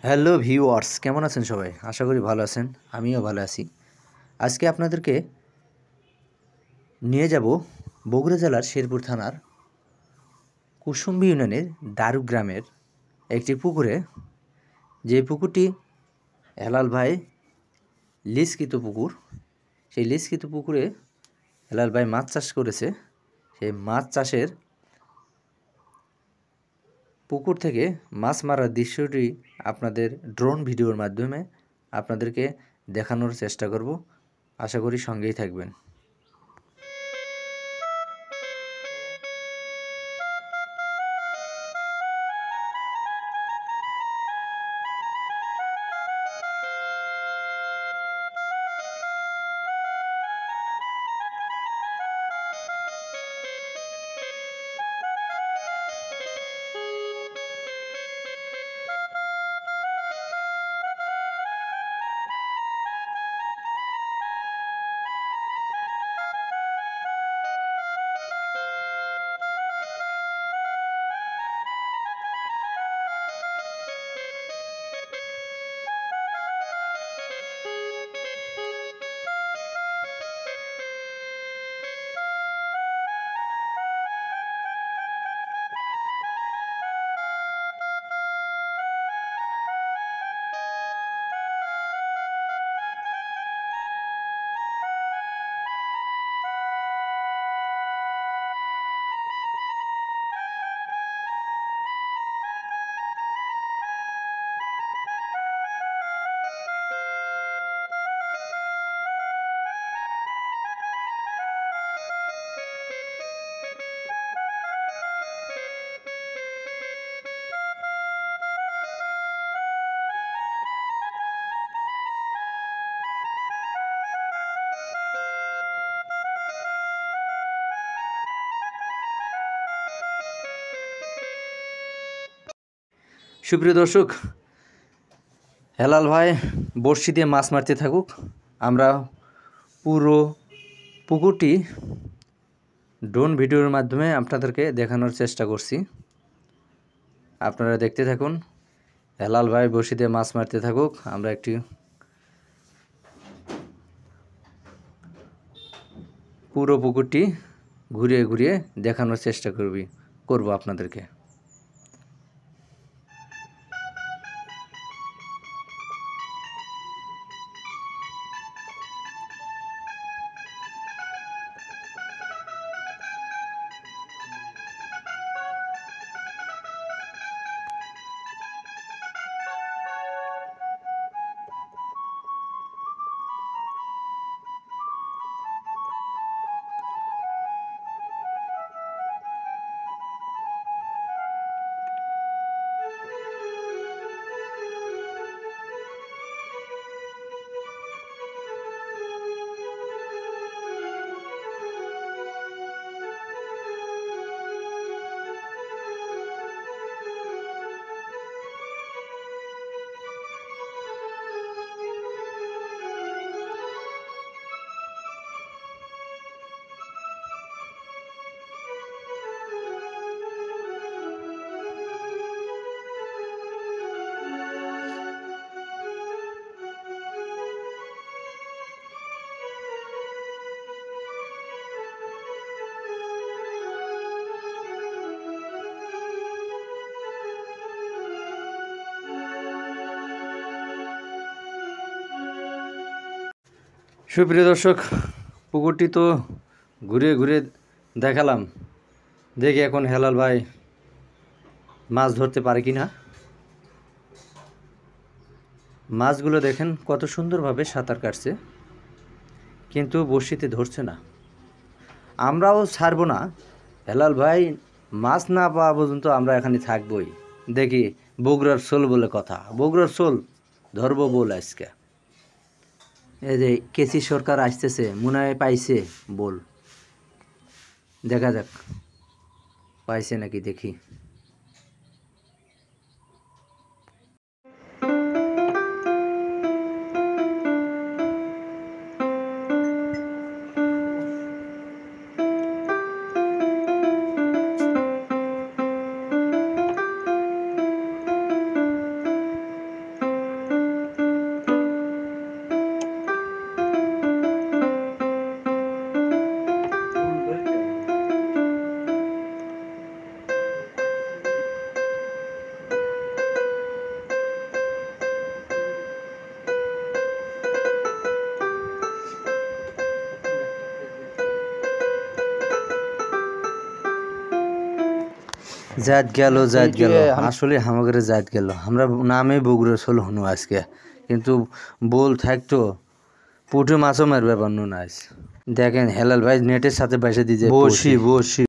Hello viewers, কেমন আছেন সবাই? আশা করি ভালো আছেন। আমিও ভালো আছি। আজকে আপনাদেরকে নিয়ে যাব বগুড়া জেলার শেরপুর থানার কুসুম্বি ইউনিয়নের দারু গ্রামের একটি পুকুরে, যে পুকুরটি হেলাল ভাই লিজকৃত পুকুর। সেই লিজকৃত পুকুরে হেলাল ভাই মাছ চাষ করেছে। সেই মাছ চাষের পুকুর থেকে মাছ মারার দৃশ্যটি আপনাদের ড্রোন ভিডিওর মাধ্যমে আপনাদেরকে দেখানোর চেষ্টা করব। আশা করি সঙ্গেই থাকবেন। সুপ্রিয় দর্শক, হেলাল ভাই বড়শি দিয়ে মাছ মারতে থাকুক। আমরা পুরো পুকুরটি ড্রোন ভিডিওর মাধ্যমে আপনাদেরকে দেখানোর চেষ্টা করছি। আপনারা দেখতে থাকুন। হেলাল ভাই বড়শি দিয়ে মাছ মারতে থাকুক। আমরা একটি পুরো পুকুরটি ঘুরিয়ে ঘুরিয়ে দেখানোর চেষ্টা করব আপনাদেরকে। সুপ্রিয় দর্শক, পুকুরটি তো ঘুরে ঘুরে দেখালাম। দেখি এখন হেলাল ভাই মাছ ধরতে পারে কি না। মাছগুলো দেখেন কত সুন্দরভাবে সাঁতার কাটছে, কিন্তু বড়শিতে ধরছে না। আমরাও ছাড়বো না। হেলাল ভাই মাছ না পাওয়া পর্যন্ত আমরা এখানে থাকবই। দেখি বগুড়ার শোল বলে কথা, বগুড়ার শোল ধরবো বল আজকে। এই যে কেসি সরকার আসতেছে, মনে হয় পাইছে বল। দেখা যাক পাইছে নাকি, দেখি। জাত গেল জাত গেল আসলে আমাদের জাত গেল আমরা নামে বগুড়া ষোল হনু আজকে কিন্তু বল থাকতো পুঁটি মাছও মারবে পারনু না আজ দেখেন হেলাল ভাই নেটের সাথে বেসে দিয়েছে বসি বসি